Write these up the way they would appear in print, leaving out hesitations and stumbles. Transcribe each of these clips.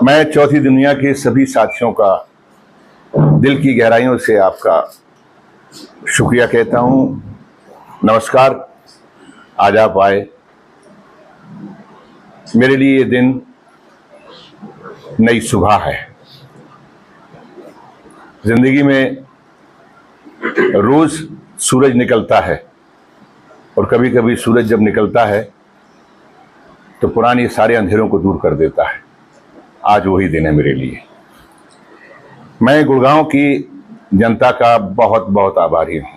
मैं चौथी दुनिया के सभी साथियों का दिल की गहराइयों से आपका शुक्रिया कहता हूं। नमस्कार। आज आप आए। मेरे लिए ये दिन नई सुबह है। जिंदगी में रोज सूरज निकलता है और कभी कभी सूरज जब निकलता है तो पुरानी सारे अंधेरों को दूर कर देता है। आज वही दिन है मेरे लिए। मैं गुड़गांव की जनता का बहुत बहुत आभारी हूं।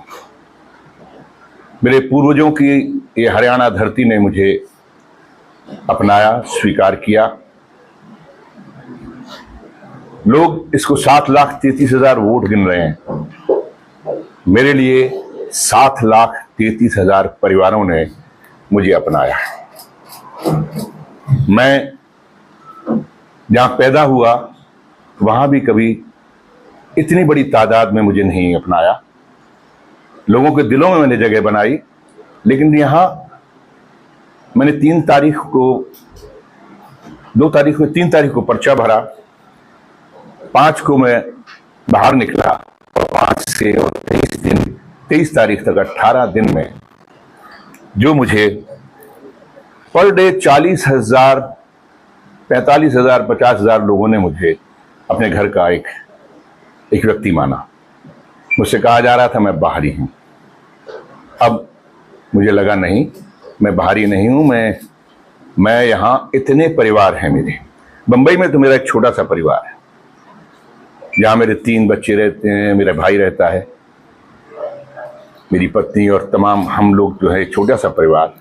मेरे पूर्वजों की ये हरियाणा धरती ने मुझे अपनाया, स्वीकार किया। लोग इसको 7,33,000 वोट गिन रहे हैं। मेरे लिए 7,33,000 परिवारों ने मुझे अपनाया। मैं जहां पैदा हुआ वहां भी कभी इतनी बड़ी तादाद में मुझे नहीं अपनाया। लोगों के दिलों में मैंने जगह बनाई, लेकिन यहां मैंने 3 तारीख को पर्चा भरा, 5 को मैं बाहर निकला और 5 से और 23 तारीख तक 18 दिन में जो मुझे पर डे 40,000, 45,000, 50,000 लोगों ने मुझे अपने घर का एक व्यक्ति माना। मुझसे कहा जा रहा था मैं बाहरी हूं। अब मुझे लगा नहीं, मैं बाहरी नहीं हूं। मैं यहां इतने परिवार हैं मेरे। बंबई में तो मेरा एक छोटा सा परिवार है, जहां मेरे 3 बच्चे रहते हैं, मेरा भाई रहता है, मेरी पत्नी और तमाम हम लोग जो है छोटा सा परिवार।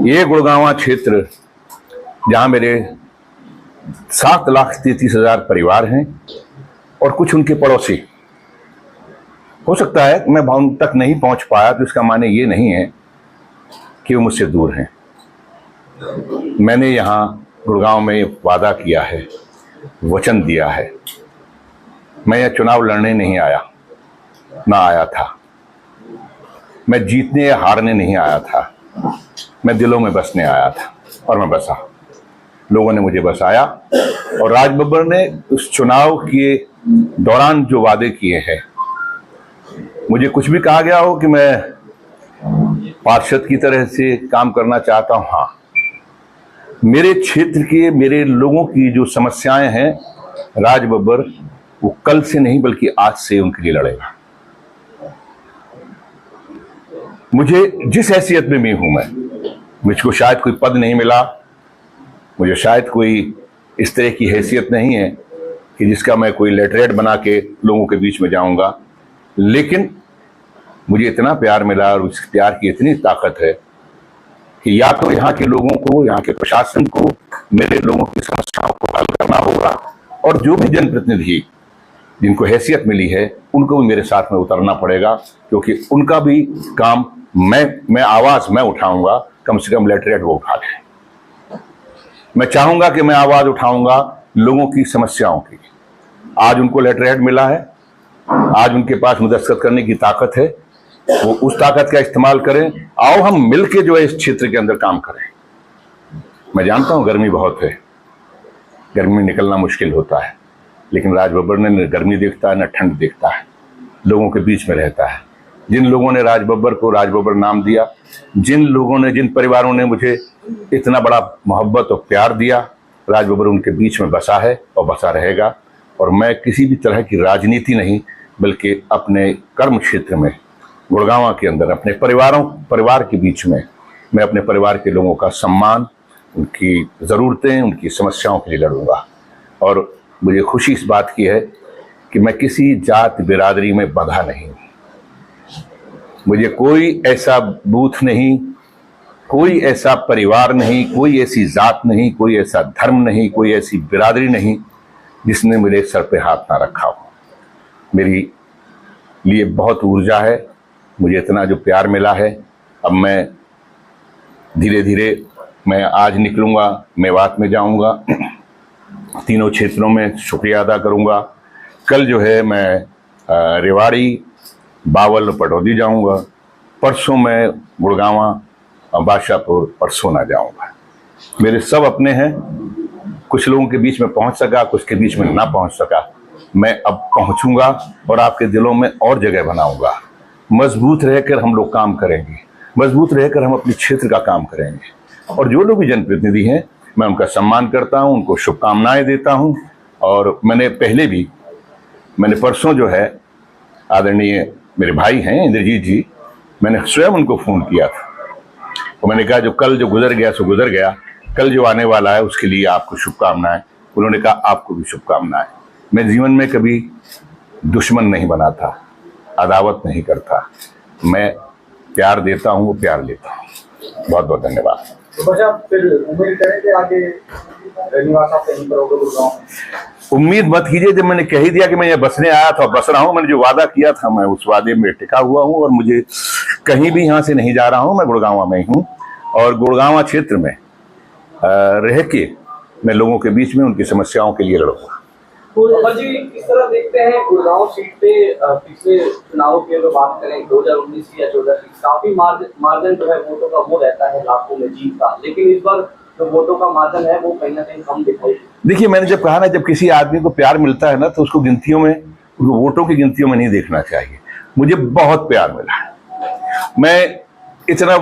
ये गुड़गांव क्षेत्र जहां मेरे 7,33,000 परिवार हैं और कुछ उनके पड़ोसी। हो सकता है मैं उन तक नहीं पहुंच पाया, तो इसका माने ये नहीं है कि वो मुझसे दूर हैं। मैंने यहां गुड़गांव में वादा किया है, वचन दिया है। मैं यह चुनाव लड़ने नहीं आया, ना आया था। मैं जीतने या हारने नहीं आया था। मैं दिलों में बसने आया था और मैं बसा। लोगों ने मुझे बसाया और राज बब्बर ने उस चुनाव के दौरान जो वादे किए हैं, मुझे कुछ भी कहा गया हो कि मैं पार्षद की तरह से काम करना चाहता हूं। हाँ, मेरे क्षेत्र के मेरे लोगों की जो समस्याएं हैं, राज बब्बर वो कल से नहीं बल्कि आज से उनके लिए लड़ेगा। मुझे जिस हैसियत में भी हूं, मुझको शायद कोई पद नहीं मिला, मुझे शायद कोई इस तरह की हैसियत नहीं है कि जिसका मैं कोई लेटरेट बना के लोगों के बीच में जाऊंगा, लेकिन मुझे इतना प्यार मिला और उस प्यार की इतनी ताकत है कि या तो यहाँ के लोगों को, यहाँ के प्रशासन को मेरे लोगों की समस्याओं को हल करना होगा, और जो भी जनप्रतिनिधि जिनको हैसियत मिली है उनको भी मेरे साथ में उतरना पड़ेगा, क्योंकि उनका भी काम मैं आवाज मैं उठाऊंगा, कम से कम लेटरेट वो उठा लें। मैं चाहूंगा कि मैं आवाज उठाऊंगा लोगों की समस्याओं की। आज उनको लेटरहेड मिला है, आज उनके पास मुदस्खत करने की ताकत है, वो उस ताकत का इस्तेमाल करें। आओ हम मिलके जो है इस क्षेत्र के अंदर काम करें। मैं जानता हूं गर्मी बहुत है, गर्मी में निकलना मुश्किल होता है, लेकिन राज बब्बर ने न गर्मी देखता है न ठंड देखता है, लोगों के बीच में रहता है। जिन लोगों ने राज बब्बर को राज बब्बर नाम दिया, जिन परिवारों ने मुझे इतना बड़ा मोहब्बत और प्यार दिया, राज बब्बर उनके बीच में बसा है और बसा रहेगा। और मैं किसी भी तरह की राजनीति नहीं, बल्कि अपने कर्म क्षेत्र में गुड़गांव के अंदर अपने परिवार के बीच में मैं अपने परिवार के लोगों का सम्मान, उनकी ज़रूरतें, उनकी समस्याओं के लिए लड़ूंगा। और मुझे खुशी इस बात की है कि मैं किसी जात बिरादरी में बंधा नहीं हूं। मुझे कोई ऐसा बूथ नहीं, कोई ऐसा परिवार नहीं, कोई ऐसी जात नहीं, कोई ऐसा धर्म नहीं, कोई ऐसी बिरादरी नहीं जिसने मेरे सर पे हाथ ना रखा हो। मेरी लिए बहुत ऊर्जा है, मुझे इतना जो प्यार मिला है। अब मैं धीरे धीरे मैं आज निकलूंगा, मेवात में जाऊंगा, तीनों क्षेत्रों में शुक्रिया अदा करूंगा। कल जो है मैं रेवाड़ी, बावल और पटौदी जाऊंगा। परसों मैं गुड़गांव, बादशाहपुर, परसों ना जाऊंगा। मेरे सब अपने हैं कुछ लोगों के बीच में पहुंच सका, कुछ के बीच में ना पहुंच सका। मैं अब पहुंचूंगा और आपके दिलों में और जगह बनाऊंगा। मजबूत रहकर हम लोग काम करेंगे, मजबूत रहकर हम अपने क्षेत्र का काम करेंगे। और जो लोग भी जनप्रतिनिधि हैं, मैं उनका सम्मान करता हूं, उनको शुभकामनाएं देता हूं। और मैंने परसों जो है, आदरणीय मेरे भाई हैं इंद्रजीत जी, मैंने स्वयं उनको फोन किया था और मैंने कहा जो कल जो गुजर गया सो गुजर गया, कल जो आने वाला है उसके लिए आपको शुभकामनाएं। उन्होंने कहा आपको भी शुभकामनाएं। मैं जीवन में कभी दुश्मन नहीं बनाता, अदावत नहीं करता, मैं प्यार देता हूं, वो प्यार लेता हूं। बहुत बहुत धन्यवाद। तो बच्चा फिर उम्मीद करेंगे आगे निवास आप कहीं करोगे गुड़गांव? उम्मीद मत कीजिए, जब मैंने कह ही दिया कि मैं यहाँ बसने आया था, बस रहा हूँ। मैंने जो वादा किया था मैं उस वादे में टिका हुआ हूँ और मुझे कहीं भी यहाँ से नहीं जा रहा हूँ। मैं गुड़गांव में ही हूँ और गुड़गांव क्षेत्र में रह के मैं लोगों के बीच में उनकी समस्याओं के लिए लड़ूंगा। जी किस तरह देखते हैं गुड़गांव सीट पे पिछले चुनाव की अगर बात करें 2019 की या 14 की, काफी मार्जिन जो है वोटों का वो रहता है लाखों में जीत का, लेकिन इस बार जो वोटों का मार्जिन है वो कहीं ना कहीं कम दिखाई। देखिए, मैंने जब कहा ना, जब किसी आदमी को प्यार मिलता है ना तो उसको गिनतियों में, उसको वोटों की गिनतियों में नहीं देखना चाहिए। मुझे बहुत प्यार मिला, मैं इतना